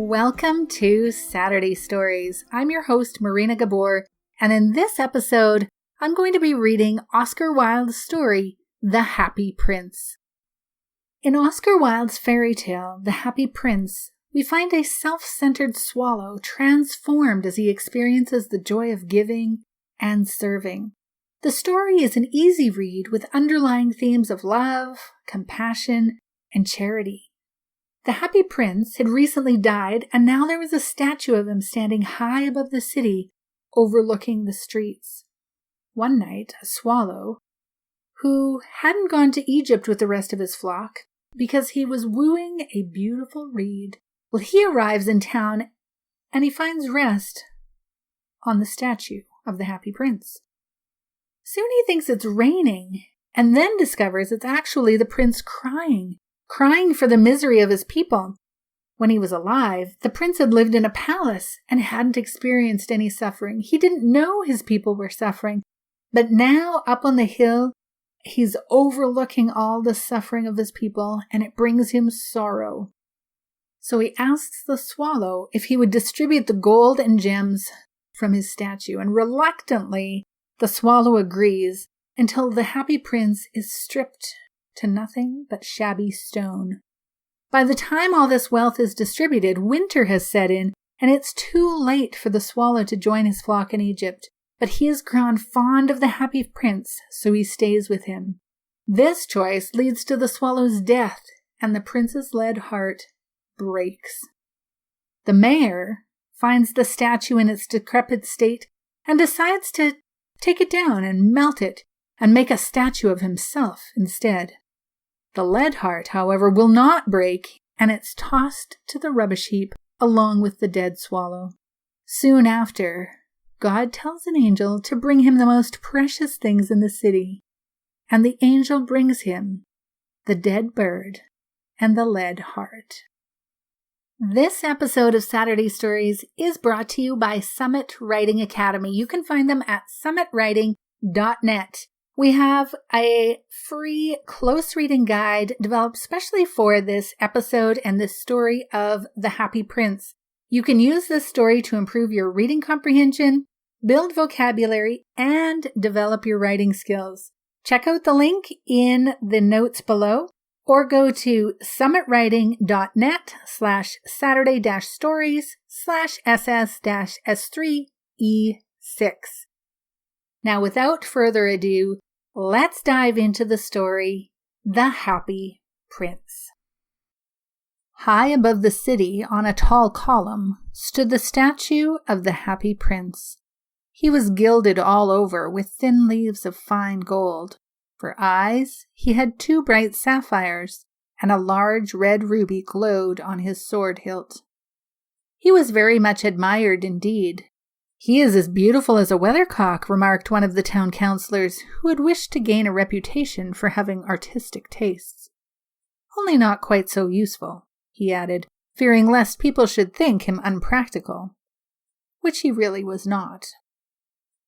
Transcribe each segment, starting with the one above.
Welcome to Saturday Stories. I'm your host, Marina Gabor, and in this episode, I'm going to be reading Oscar Wilde's story, The Happy Prince. In Oscar Wilde's fairy tale, The Happy Prince, we find a self-centered swallow transformed as he experiences the joy of giving and serving. The story is an easy read with underlying themes of love, compassion, and charity. The Happy Prince had recently died, and now there was a statue of him standing high above the city, overlooking the streets. One night, a swallow, who hadn't gone to Egypt with the rest of his flock because he was wooing a beautiful reed, he arrives in town and he finds rest on the statue of the Happy Prince. Soon he thinks it's raining, and then discovers it's actually the prince crying for the misery of his people. When he was alive, the prince had lived in a palace and hadn't experienced any suffering. He didn't know his people were suffering, but now up on the hill, he's overlooking all the suffering of his people, and it brings him sorrow. So he asks the swallow if he would distribute the gold and gems from his statue, and reluctantly, the swallow agrees until the Happy Prince is stripped to nothing but shabby stone. By the time all this wealth is distributed, winter has set in, and it's too late for the swallow to join his flock in Egypt. But he has grown fond of the Happy Prince, so he stays with him. This choice leads to the swallow's death, and the prince's lead heart breaks. The mayor finds the statue in its decrepit state and decides to take it down and melt it and make a statue of himself instead. The lead heart, however, will not break, and it's tossed to the rubbish heap along with the dead swallow. Soon after, God tells an angel to bring him the most precious things in the city, and the angel brings him the dead bird and the lead heart. This episode of Saturday Stories is brought to you by Summit Writing Academy. You can find them at summitwriting.net. We have a free close reading guide developed specially for this episode and this story of The Happy Prince. You can use this story to improve your reading comprehension, build vocabulary, and develop your writing skills. Check out the link in the notes below, or go to summitwriting.net/Saturday-stories/SS-S3E6. Now, without further ado, let's dive into the story, The Happy Prince. High above the city, on a tall column, stood the statue of the Happy Prince. He was gilded all over with thin leaves of fine gold. For eyes, he had 2 bright sapphires, and a large red ruby glowed on his sword hilt. He was very much admired indeed. "He is as beautiful as a weathercock," remarked one of the town councillors, who had wished to gain a reputation for having artistic tastes. "Only not quite so useful," he added, fearing lest people should think him unpractical, which he really was not.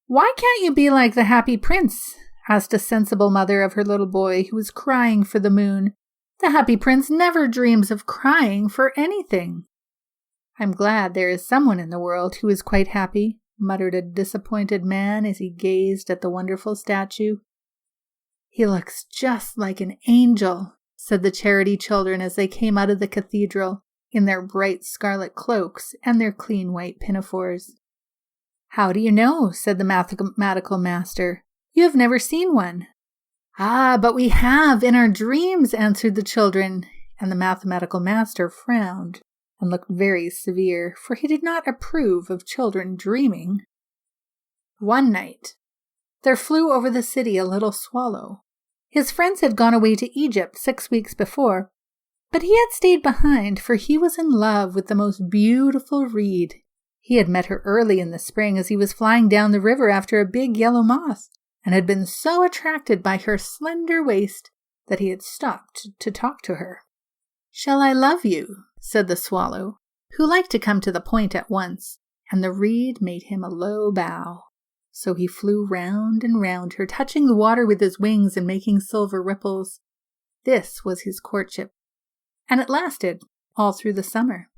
"Why can't you be like the Happy Prince?" asked a sensible mother of her little boy who was crying for the moon. "The Happy Prince never dreams of crying for anything." "I'm glad there is someone in the world who is quite happy," muttered a disappointed man as he gazed at the wonderful statue. "He looks just like an angel," said the charity children as they came out of the cathedral in their bright scarlet cloaks and their clean white pinafores. "How do you know?" said the mathematical master. "You have never seen one." "Ah, but we have in our dreams," answered the children, and the mathematical master frowned and looked very severe, for he did not approve of children dreaming. One night, there flew over the city a little swallow. His friends had gone away to Egypt 6 weeks before, but he had stayed behind, for he was in love with the most beautiful reed. He had met her early in the spring as he was flying down the river after a big yellow moth, and had been so attracted by her slender waist that he had stopped to talk to her. "Shall I love you?" said the swallow, who liked to come to the point at once, and the reed made him a low bow. So he flew round and round her, touching the water with his wings and making silver ripples. This was his courtship, and it lasted all through the summer.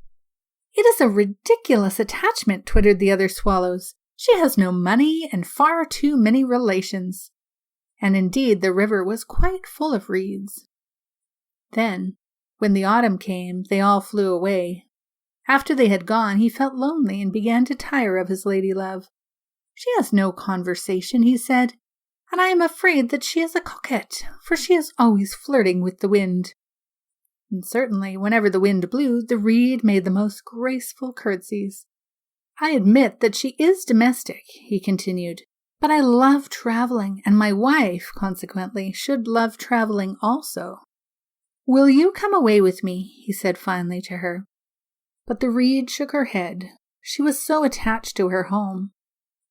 It is a ridiculous attachment, twittered the other swallows. She has no money and far too many relations. And indeed the river was quite full of reeds. Then, when the autumn came, they all flew away. After they had gone, he felt lonely and began to tire of his lady-love. She has no conversation, he said, and I am afraid that she is a coquette, for she is always flirting with the wind. And certainly, whenever the wind blew, the reed made the most graceful curtsies. I admit that she is domestic, he continued, but I love traveling, and my wife, consequently, should love traveling also. Will you come away with me? He said finally to her. But the reed shook her head. She was so attached to her home.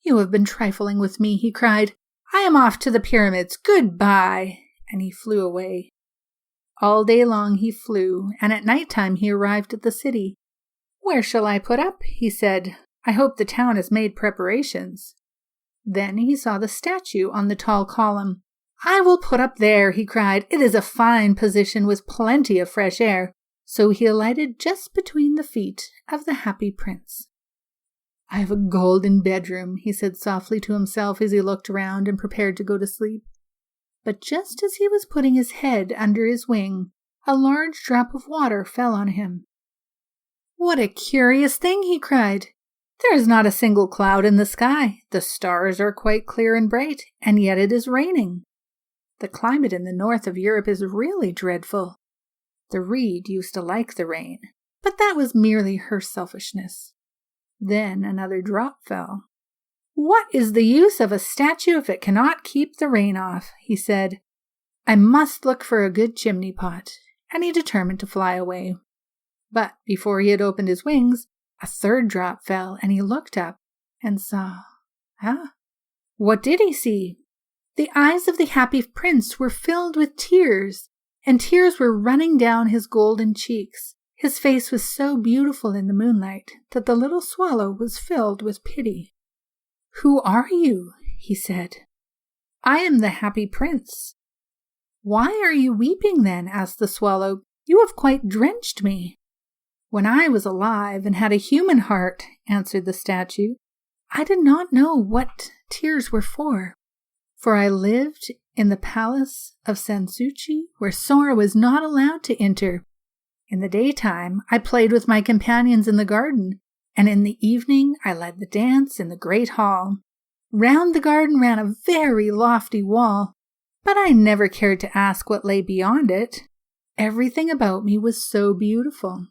You have been trifling with me, he cried. I am off to the pyramids. Goodbye. And he flew away. All day long he flew, and at night time he arrived at the city. Where shall I put up? He said. I hope the town has made preparations. Then he saw the statue on the tall column. I will put up there, he cried. It is a fine position with plenty of fresh air. So he alighted just between the feet of the happy prince. I have a golden bedroom, he said softly to himself as he looked around and prepared to go to sleep. But just as he was putting his head under his wing, a large drop of water fell on him. What a curious thing, he cried. There is not a single cloud in the sky. The stars are quite clear and bright, and yet it is raining. The climate in the north of Europe is really dreadful. The reed used to like the rain, but that was merely her selfishness. Then another drop fell. What is the use of a statue if it cannot keep the rain off? He said. I must look for a good chimney pot, and he determined to fly away. But before he had opened his wings, a third drop fell, and he looked up and saw. What did he see? The eyes of the happy prince were filled with tears, and tears were running down his golden cheeks. His face was so beautiful in the moonlight that the little swallow was filled with pity. Who are you? He said. I am the happy prince. Why are you weeping then? Asked the swallow. You have quite drenched me. When I was alive and had a human heart, answered the statue, I did not know what tears were for I lived in the palace of Sanssouci, where sorrow was not allowed to enter. In the daytime, I played with my companions in the garden, and in the evening I led the dance in the great hall. Round the garden ran a very lofty wall, but I never cared to ask what lay beyond it. Everything about me was so beautiful.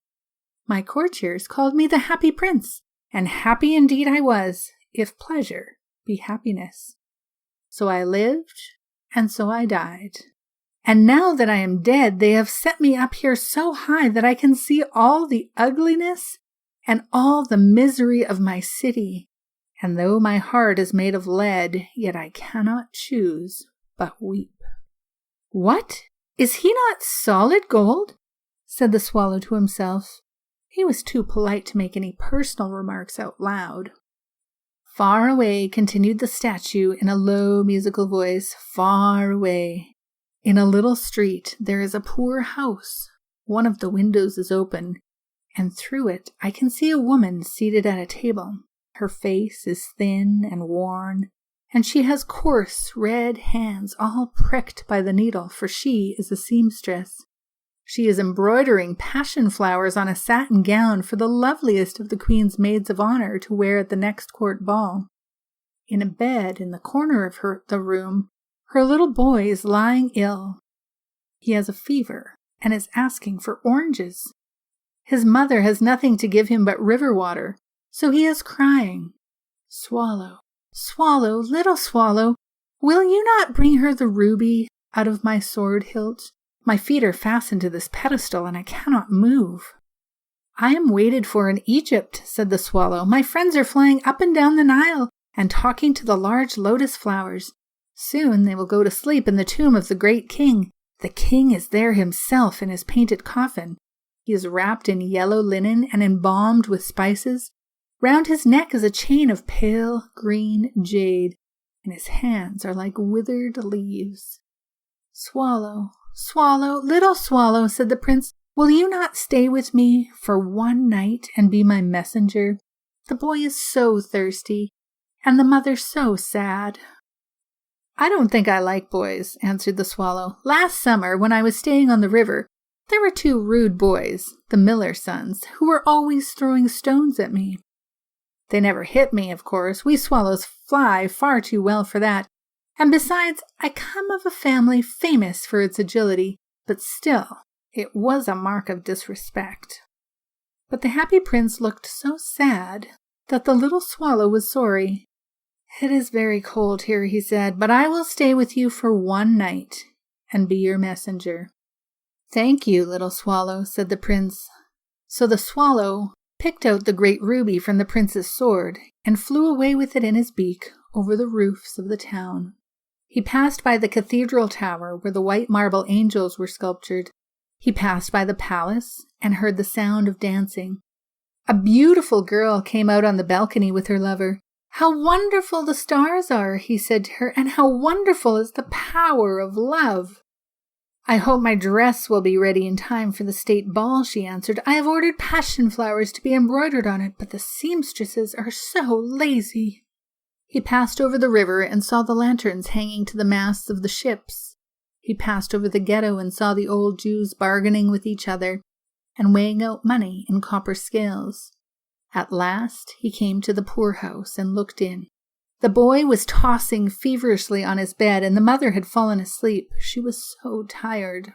My courtiers called me the happy prince, and happy indeed I was, if pleasure be happiness. So I lived, and so I died. And now that I am dead, they have set me up here so high that I can see all the ugliness and all the misery of my city. And though my heart is made of lead, yet I cannot choose but weep. What? Is he not solid gold? Said the swallow to himself. He was too polite to make any personal remarks out loud. Far away, continued the statue in a low musical voice, far away. In a little street there is a poor house. One of the windows is open, and through it I can see a woman seated at a table. Her face is thin and worn, and she has coarse red hands all pricked by the needle, for she is a seamstress. She is embroidering passion flowers on a satin gown for the loveliest of the queen's maids of honor to wear at the next court ball. In a bed in the corner of the room, her little boy is lying ill. He has a fever and is asking for oranges. His mother has nothing to give him but river water, so he is crying. Swallow, swallow, little swallow, will you not bring her the ruby out of my sword hilt? My feet are fastened to this pedestal, and I cannot move. I am waited for in Egypt, said the swallow. My friends are flying up and down the Nile and talking to the large lotus flowers. Soon they will go to sleep in the tomb of the great king. The king is there himself in his painted coffin. He is wrapped in yellow linen and embalmed with spices. Round his neck is a chain of pale green jade, and his hands are like withered leaves. Swallow, swallow, little swallow, said the prince, Will you not stay with me for one night and be my messenger? The boy is so thirsty, and the mother so sad." "I don't think I like boys," answered the swallow. "Last summer, when I was staying on the river, there were 2 rude boys, the miller's sons, who were always throwing stones at me. They never hit me, of course. We swallows fly far too well for that. And besides, I come of a family famous for its agility, but still, it was a mark of disrespect." But the happy prince looked so sad that the little swallow was sorry. "It is very cold here," he said, "but I will stay with you for one night and be your messenger." "Thank you, little swallow," said the prince. So the swallow picked out the great ruby from the prince's sword and flew away with it in his beak over the roofs of the town. He passed by the cathedral tower where the white marble angels were sculptured. He passed by the palace and heard the sound of dancing. A beautiful girl came out on the balcony with her lover. "How wonderful the stars are," he said to her, "and how wonderful is the power of love." "I hope my dress will be ready in time for the state ball," she answered. "I have ordered passion flowers to be embroidered on it, but the seamstresses are so lazy." He passed over the river and saw the lanterns hanging to the masts of the ships. He passed over the ghetto and saw the old Jews bargaining with each other and weighing out money in copper scales. At last he came to the poorhouse and looked in. The boy was tossing feverishly on his bed, and the mother had fallen asleep. She was so tired.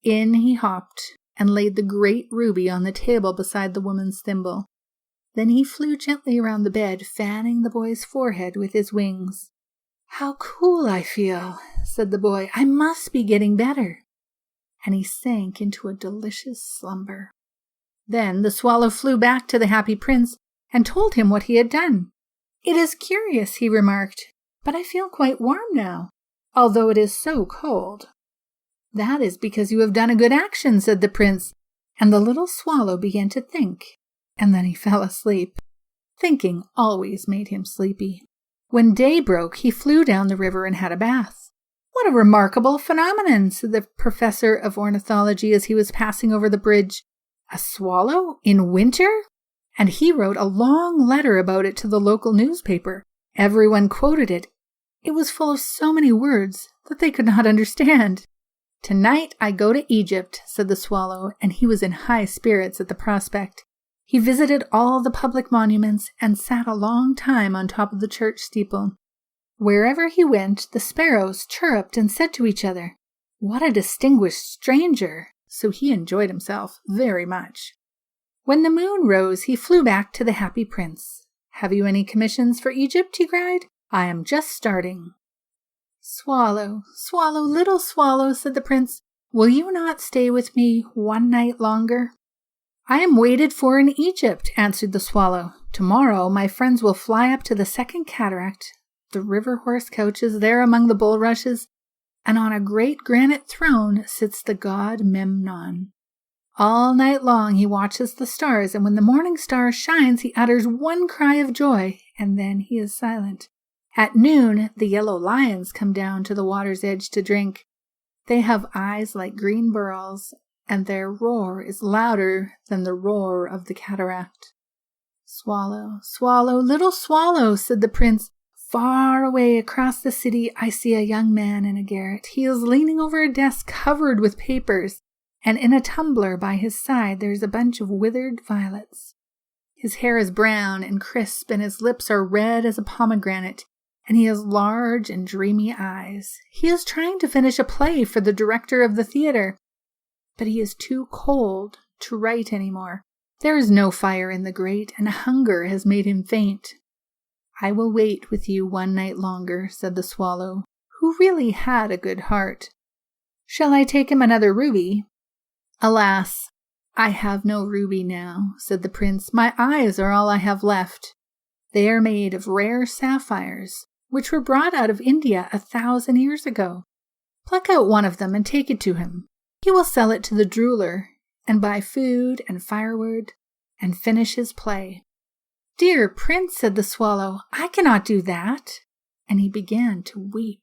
In he hopped and laid the great ruby on the table beside the woman's thimble. Then he flew gently around the bed, fanning the boy's forehead with his wings. "How cool I feel," said the boy. "I must be getting better." And he sank into a delicious slumber. Then the swallow flew back to the happy prince and told him what he had done. "It is curious," he remarked, "but I feel quite warm now, although it is so cold." "That is because you have done a good action," said the prince, and the little swallow began to think, and then he fell asleep. Thinking always made him sleepy. When day broke, he flew down the river and had a bath. "What a remarkable phenomenon," said the professor of ornithology as he was passing over the bridge. "A swallow in winter?" And he wrote a long letter about it to the local newspaper. Everyone quoted it. It was full of so many words that they could not understand. "Tonight I go to Egypt," said the swallow, and he was in high spirits at the prospect. He visited all the public monuments and sat a long time on top of the church steeple. Wherever he went, the sparrows chirruped and said to each other, "What a distinguished stranger!" So he enjoyed himself very much. When the moon rose, he flew back to the happy prince. "Have you any commissions for Egypt?" he cried. "I am just starting." "Swallow, swallow, little swallow," said the prince, "will you not stay with me one night longer?" "I am waited for in Egypt," answered the swallow. "Tomorrow my friends will fly up to the second cataract. The river horse couches there among the bulrushes, and on a great granite throne sits the god Memnon. All night long he watches the stars, and when the morning star shines, he utters one cry of joy, and then he is silent. At noon, the yellow lions come down to the water's edge to drink. They have eyes like green beryls, and their roar is louder than the roar of the cataract." "Swallow, swallow, little swallow," said the prince. "Far away across the city I see a young man in a garret. He is leaning over a desk covered with papers, and in a tumbler by his side there is a bunch of withered violets. His hair is brown and crisp, and his lips are red as a pomegranate, and he has large and dreamy eyes. He is trying to finish a play for the director of the theater, but he is too cold to write any more. There is no fire in the grate, and hunger has made him faint." "I will wait with you one night longer," said the swallow, who really had a good heart. "Shall I take him another ruby?" "Alas, I have no ruby now," said the prince. "My eyes are all I have left. They are made of rare sapphires, which were brought out of India 1,000 years ago. Pluck out one of them and take it to him. He will sell it to the jeweler and buy food and firewood and finish his play." "Dear prince," said the swallow, "I cannot do that." And he began to weep.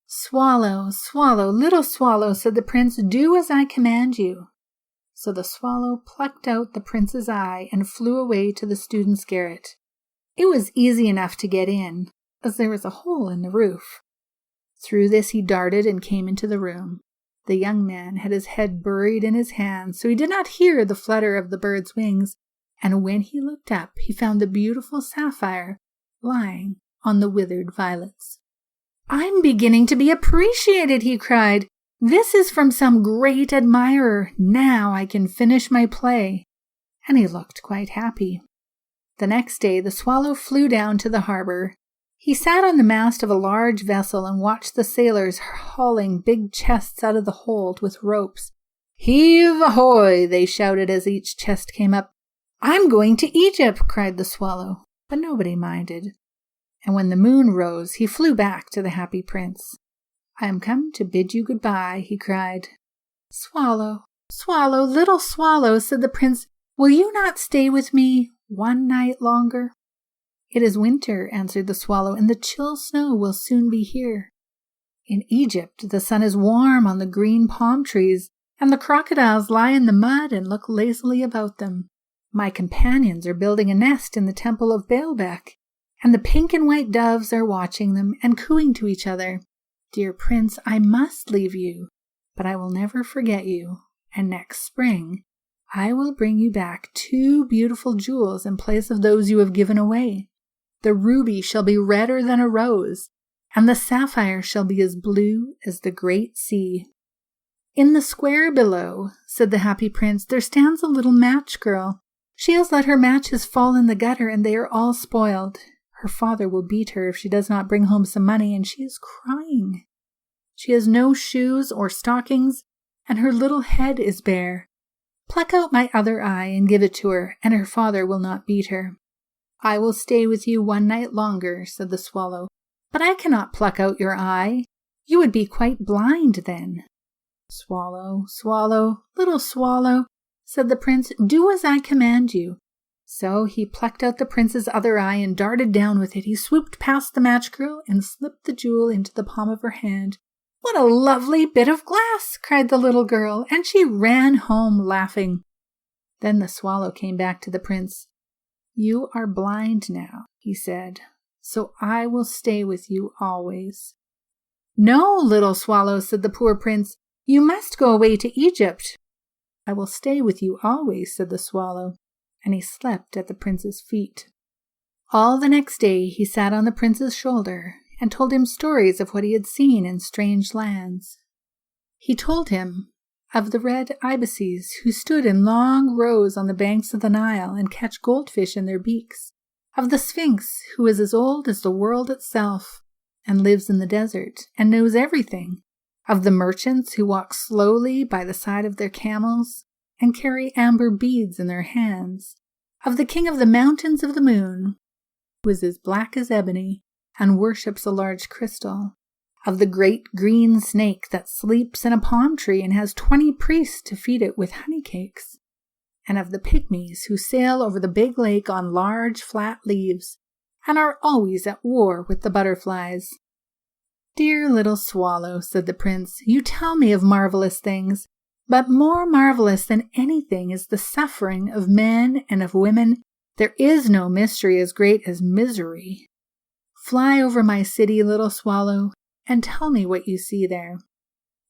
"Swallow, swallow, little swallow," said the prince, "do as I command you. So the swallow plucked out the prince's eye and flew away to the student's garret. It was easy enough to get in, as there was a hole in the roof. Through this he darted and came into the room. The young man had his head buried in his hands, so he did not hear the flutter of the bird's wings, and when he looked up, he found the beautiful sapphire lying on the withered violets. "I'm beginning to be appreciated," he cried. "This is from some great admirer. Now I can finish my play." And he looked quite happy. The next day the swallow flew down to the harbor. He sat on the mast of a large vessel and watched the sailors hauling big chests out of the hold with ropes. "Heave ahoy!" they shouted as each chest came up. "I'm going to Egypt!" cried the swallow, but nobody minded. And when the moon rose, he flew back to the happy prince. "I am come to bid you goodbye," he cried. "Swallow, swallow, little swallow," said the prince, "will you not stay with me one night longer?" "It is winter," answered the swallow, "and the chill snow will soon be here. In Egypt the sun is warm on the green palm trees, and the crocodiles lie in the mud and look lazily about them. My companions are building a nest in the temple of Baalbec, and the pink and white doves are watching them and cooing to each other. Dear prince, I must leave you, but I will never forget you, and next spring I will bring you back 2 beautiful jewels in place of those you have given away. The ruby shall be redder than a rose, and the sapphire shall be as blue as the great sea." "In the square below," said the happy prince, "there stands a little match girl. She has let her matches fall in the gutter, and they are all spoiled. Her father will beat her if she does not bring home some money, and she is crying. She has no shoes or stockings, and her little head is bare. Pluck out my other eye and give it to her, and her father will not beat her." "I will stay with you one night longer," said the swallow, "but I cannot pluck out your eye. You would be quite blind then." "Swallow, swallow, little swallow," said the prince, "do as I command you." So he plucked out the prince's other eye and darted down with it. He swooped past the match girl and slipped the jewel into the palm of her hand. "What a lovely bit of glass!" cried the little girl, and she ran home laughing. Then the swallow came back to the prince. "You are blind now," he said, "so I will stay with you always." "No, little swallow," said the poor prince, "you must go away to Egypt." "I will stay with you always," said the swallow, and he slept at the prince's feet. All the next day he sat on the prince's shoulder and told him stories of what he had seen in strange lands. He told him of the red ibises who stood in long rows on the banks of the Nile and catch goldfish in their beaks, of the Sphinx who is as old as the world itself and lives in the desert and knows everything, of the merchants who walk slowly by the side of their camels and carry amber beads in their hands, of the king of the mountains of the moon, who is as black as ebony and worships a large crystal, of the great green snake that sleeps in a palm tree and has 20 priests to feed it with honey cakes, and of the pygmies who sail over the big lake on large flat leaves and are always at war with the butterflies. "Dear little swallow," said the prince, "you tell me of marvelous things, but more marvelous than anything is the suffering of men and of women. There is no mystery as great as misery. Fly over my city, little swallow, and tell me what you see there."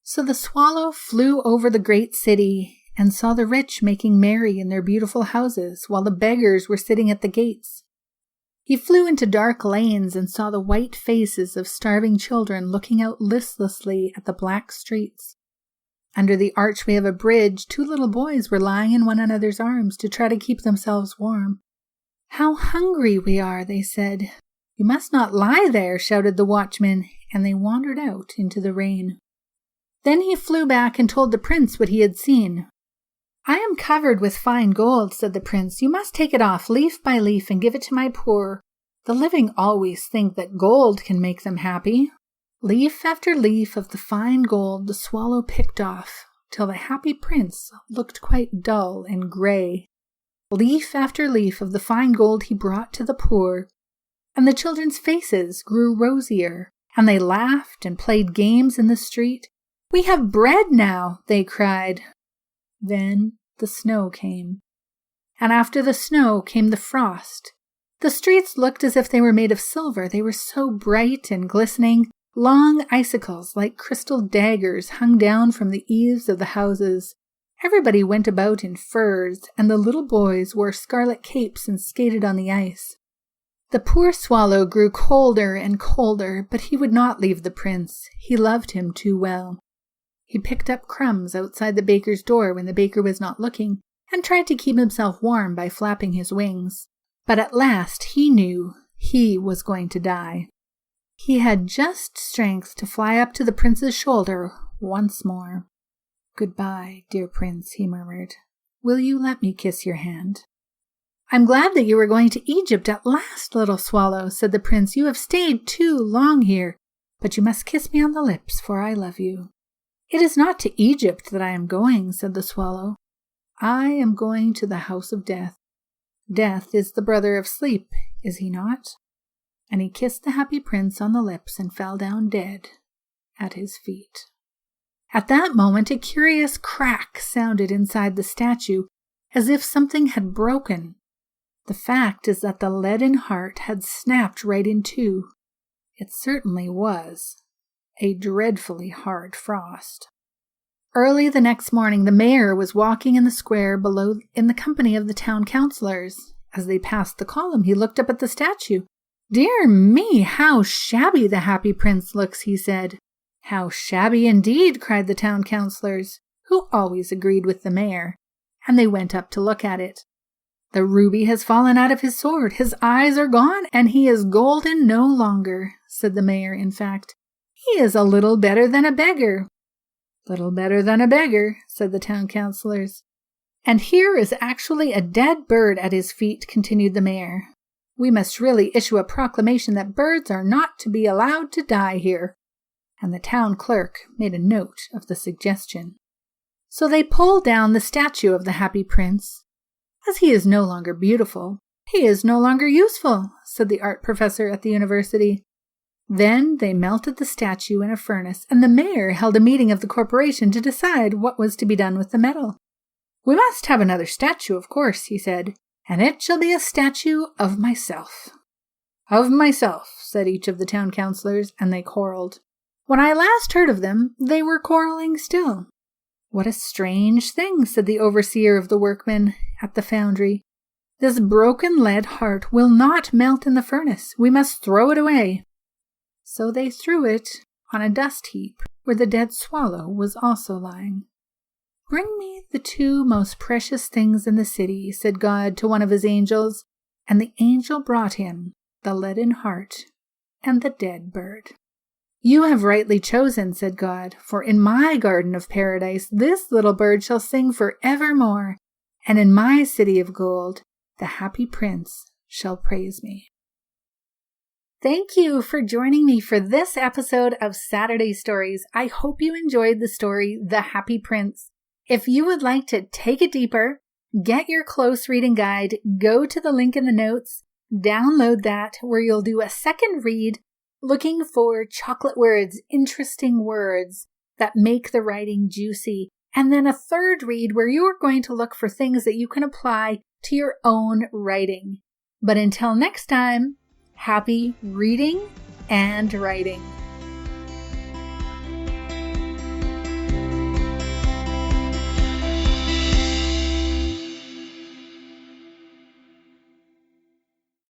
So the swallow flew over the great city and saw the rich making merry in their beautiful houses, while the beggars were sitting at the gates. He flew into dark lanes and saw the white faces of starving children looking out listlessly at the black streets. Under the archway of a bridge, 2 little boys were lying in one another's arms to try to keep themselves warm. "How hungry we are," they said. "You must not lie there," shouted the watchman, and they wandered out into the rain. Then he flew back and told the prince what he had seen. "I am covered with fine gold," said the prince. "You must take it off leaf by leaf and give it to my poor. The living always think that gold can make them happy." Leaf after leaf of the fine gold the swallow picked off, till the happy prince looked quite dull and grey. Leaf after leaf of the fine gold he brought to the poor, and the children's faces grew rosier, and they laughed and played games in the street. "We have bread now," they cried. Then the snow came. And after the snow came the frost. The streets looked as if they were made of silver. They were so bright and glistening. Long icicles like crystal daggers hung down from the eaves of the houses. Everybody went about in furs, and the little boys wore scarlet capes and skated on the ice. The poor swallow grew colder and colder, but he would not leave the prince. He loved him too well. He picked up crumbs outside the baker's door when the baker was not looking, and tried to keep himself warm by flapping his wings. But at last he knew he was going to die. He had just strength to fly up to the prince's shoulder once more. "Goodbye, dear prince," he murmured. "Will you let me kiss your hand?" "I'm glad that you are going to Egypt at last, little swallow," said the prince. "You have stayed too long here, but you must kiss me on the lips, for I love you." "It is not to Egypt that I am going," said the swallow. "I am going to the house of death. Death is the brother of sleep, is he not?" And he kissed the happy prince on the lips and fell down dead at his feet. At that moment, a curious crack sounded inside the statue, as if something had broken. The fact is that the leaden heart had snapped right in two. It certainly was a dreadfully hard frost. Early the next morning, the mayor was walking in the square below in the company of the town councillors. As they passed the column, he looked up at the statue. "Dear me, how shabby the happy prince looks," he said. "How shabby indeed," cried the town councillors, who always agreed with the mayor, and they went up to look at it. "The ruby has fallen out of his sword, his eyes are gone, and he is golden no longer," said the mayor. "In fact, he is a little better than a beggar." "Little better than a beggar," said the town councillors. "And here is actually a dead bird at his feet," continued the mayor. "We must really issue a proclamation that birds are not to be allowed to die here." And the town clerk made a note of the suggestion. So they pulled down the statue of the happy prince. "As he is no longer beautiful, he is no longer useful," said the art professor at the university. Then they melted the statue in a furnace, and the mayor held a meeting of the corporation to decide what was to be done with the metal. "We must have another statue, of course," he said, "and it shall be a statue of myself." "Of myself," said each of the town councillors, and they quarreled. When I last heard of them, they were quarreling still. "What a strange thing," said the overseer of the workmen at the foundry. "This broken lead heart will not melt in the furnace. We must throw it away." So they threw it on a dust heap where the dead swallow was also lying. "Bring me the two most precious things in the city," said God to one of his angels, and the angel brought him the leaden heart and the dead bird. "You have rightly chosen," said God, "for in my garden of paradise this little bird shall sing for evermore, and in my city of gold the happy prince shall praise me." Thank you for joining me for this episode of Saturday Stories. I hope you enjoyed the story, The Happy Prince. If you would like to take it deeper, get your close reading guide, go to the link in the notes, download that, where you'll do a second read looking for chocolate words, interesting words that make the writing juicy, and then a third read where you are going to look for things that you can apply to your own writing. But until next time, happy reading and writing.